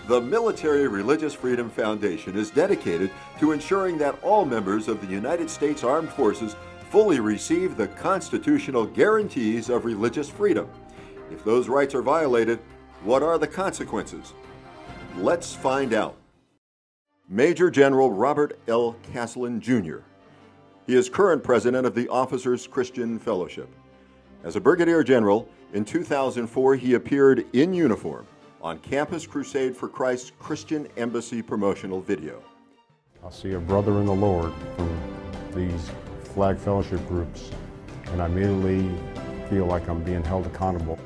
The Military Religious Freedom Foundation is dedicated to ensuring that all members of the United States Armed Forces fully receive the constitutional guarantees of religious freedom. If those rights are violated, what are the consequences? Let's find out. Major General Robert L. Caslen, Jr. He is current president of the Officers Christian Fellowship. As a brigadier general, in 2004 he appeared in uniform on Campus Crusade for Christ Christian Embassy promotional video. I see a brother in the Lord from these flag fellowship groups, and I immediately feel like I'm being held accountable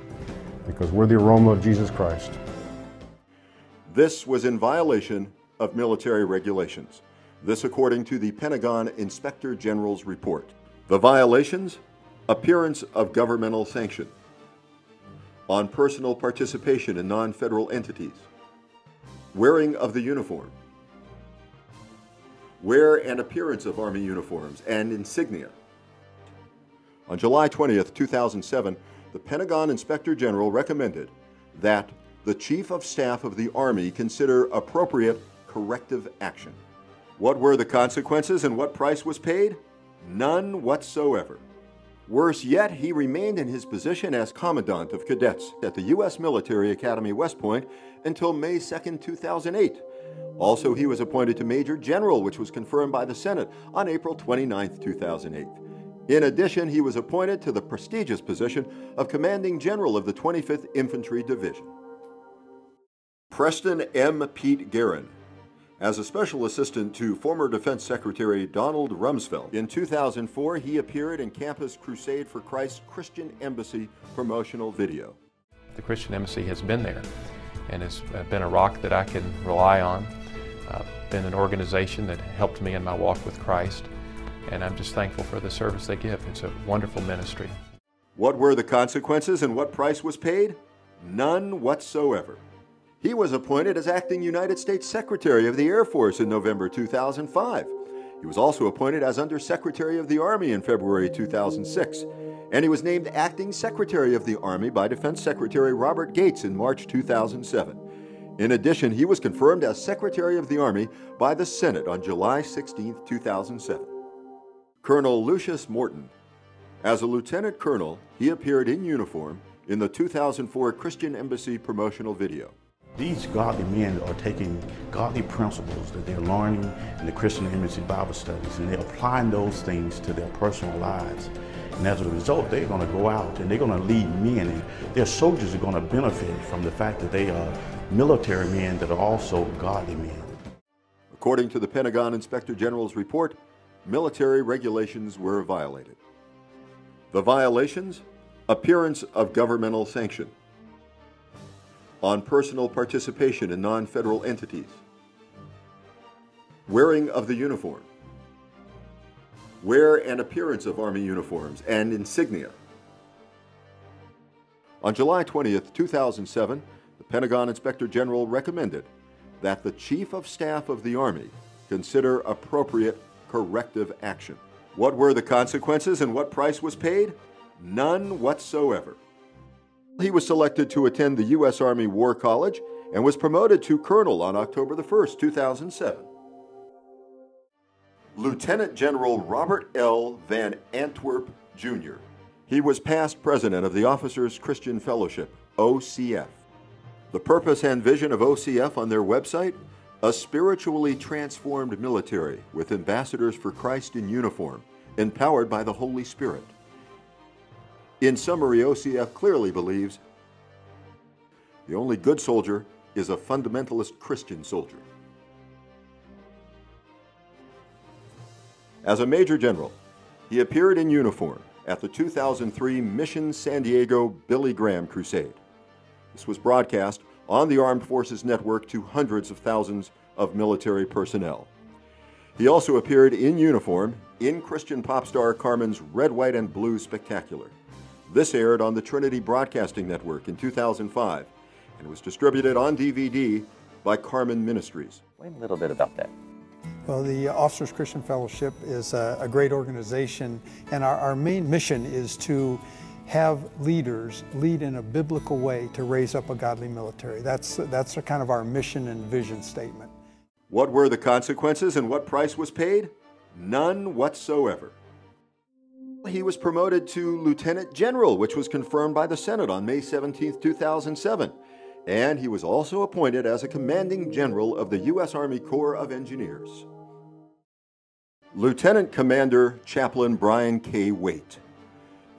because we're the aroma of Jesus Christ. This was in violation of military regulations. This according to the Pentagon Inspector General's report. The violations: appearance of governmental sanction, on personal participation in non-federal entities, wearing of the uniform, wear and appearance of Army uniforms and insignia. On July 20th, 2007, the Pentagon Inspector General recommended that the Chief of Staff of the Army consider appropriate corrective action. What were the consequences and what price was paid? None whatsoever. Worse yet, he remained in his position as Commandant of Cadets at the U.S. Military Academy West Point until May 2, 2008. Also, he was appointed to Major General, which was confirmed by the Senate on April 29, 2008. In addition, he was appointed to the prestigious position of Commanding General of the 25th Infantry Division. Preston M. Pete Guerin. As a special assistant to former Defense Secretary Donald Rumsfeld, in 2004 he appeared in Campus Crusade for Christ Christian Embassy promotional video. The Christian Embassy has been there and has been a rock that I can rely on, been an organization that helped me in my walk with Christ, and I'm just thankful for the service they give. It's a wonderful ministry. What were the consequences and what price was paid? None whatsoever. He was appointed as acting United States Secretary of the Air Force in November 2005. He was also appointed as Under Secretary of the Army in February 2006, and he was named acting Secretary of the Army by Defense Secretary Robert Gates in March 2007. In addition, he was confirmed as Secretary of the Army by the Senate on July 16, 2007. Colonel Lucius Morton. As a lieutenant colonel, he appeared in uniform in the 2004 Christian Embassy promotional video. These godly men are taking godly principles that they're learning in the Christian Embassy Bible studies, and they're applying those things to their personal lives. And as a result, they're going to go out and they're going to lead men, and their soldiers are going to benefit from the fact that they are military men that are also godly men. According to the Pentagon Inspector General's report, military regulations were violated. The violations: appearance of governmental sanction, on personal participation in non-federal entities, wearing of the uniform, wear and appearance of Army uniforms and insignia. On July 20th, 2007, the Pentagon Inspector General recommended that the Chief of Staff of the Army consider appropriate corrective action. What were the consequences and what price was paid? None whatsoever. He was selected to attend the U.S. Army War College and was promoted to colonel on October 1, 2007. Lieutenant General Robert L. Van Antwerp, Jr. He was past president of the Officers Christian Fellowship, OCF. The purpose and vision of OCF on their website: a spiritually transformed military with ambassadors for Christ in uniform, empowered by the Holy Spirit. In summary, OCF clearly believes the only good soldier is a fundamentalist Christian soldier. As a Major General, he appeared in uniform at the 2003 Mission San Diego Billy Graham Crusade. This was broadcast on the Armed Forces Network to hundreds of thousands of military personnel. He also appeared in uniform in Christian pop star Carmen's Red, White, and Blue Spectacular. This aired on the Trinity Broadcasting Network in 2005 and was distributed on DVD by Carmen Ministries. Explain a little bit about that. Well, the Officers Christian Fellowship is a great organization, and our main mission is to have leaders lead in a biblical way to raise up a godly military. That's a kind of our mission and vision statement. What were the consequences and what price was paid? None whatsoever. He was promoted to Lieutenant General, which was confirmed by the Senate on May 17, 2007. And he was also appointed as a Commanding General of the U.S. Army Corps of Engineers. Lieutenant Commander Chaplain Brian K. Waite.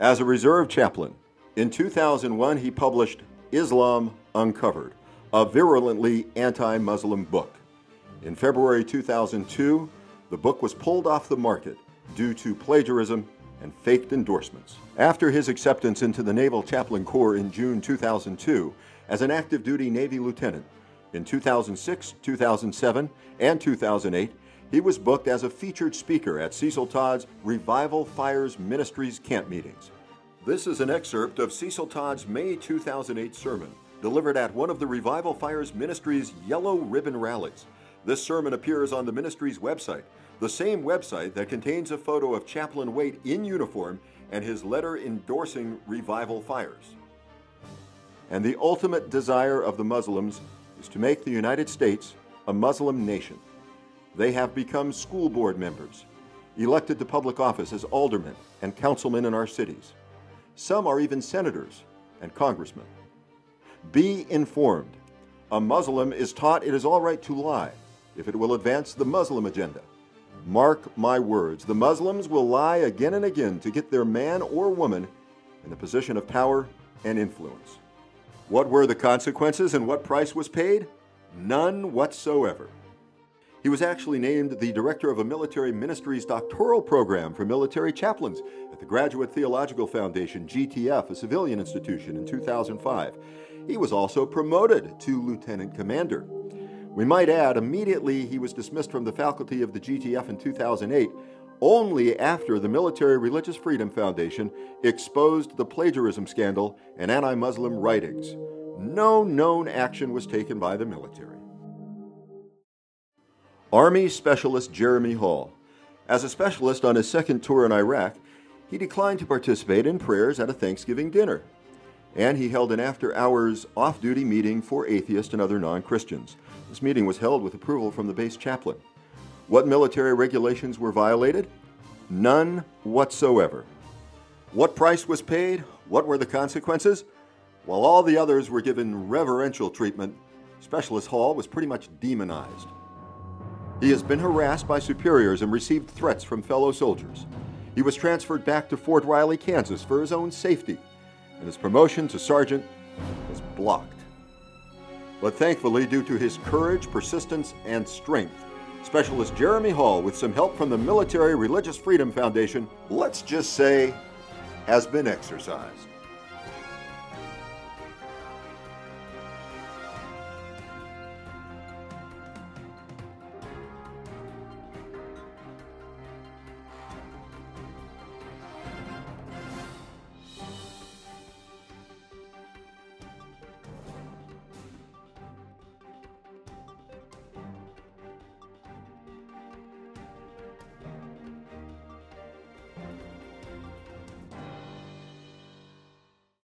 As a reserve chaplain, in 2001 he published Islam Uncovered, a virulently anti-Muslim book. In February 2002, the book was pulled off the market due to plagiarism and faked endorsements. After his acceptance into the Naval Chaplain Corps in June 2002 as an active duty Navy lieutenant, in 2006, 2007, and 2008, he was booked as a featured speaker at Cecil Todd's Revival Fires Ministries camp meetings. This is an excerpt of Cecil Todd's May 2008 sermon, delivered at one of the Revival Fires Ministries Yellow Ribbon rallies. This sermon appears on the ministry's website, the same website that contains a photo of Chaplain Waite in uniform and his letter endorsing Revival Fires. And the ultimate desire of the Muslims is to make the United States a Muslim nation. They have become school board members, elected to public office as aldermen and councilmen in our cities. Some are even senators and congressmen. Be informed. A Muslim is taught it is all right to lie if it will advance the Muslim agenda. Mark my words, the Muslims will lie again and again to get their man or woman in a position of power and influence. What were the consequences and what price was paid? None whatsoever. He was actually named the director of a military ministries doctoral program for military chaplains at the Graduate Theological Foundation, GTF, a civilian institution, in 2005. He was also promoted to lieutenant commander. We might add, immediately he was dismissed from the faculty of the GTF in 2008, only after the Military Religious Freedom Foundation exposed the plagiarism scandal and anti-Muslim writings. No known action was taken by the military. Army Specialist Jeremy Hall. As a specialist on his second tour in Iraq, he declined to participate in prayers at a Thanksgiving dinner. And he held an after-hours off-duty meeting for atheists and other non-Christians. This meeting was held with approval from the base chaplain. What military regulations were violated? None whatsoever. What price was paid? What were the consequences? While all the others were given reverential treatment, Specialist Hall was pretty much demonized. He has been harassed by superiors and received threats from fellow soldiers. He was transferred back to Fort Riley, Kansas for his own safety, and his promotion to sergeant was blocked. But thankfully, due to his courage, persistence, and strength, Specialist Jeremy Hall, with some help from the Military Religious Freedom Foundation, let's just say, has been exercised.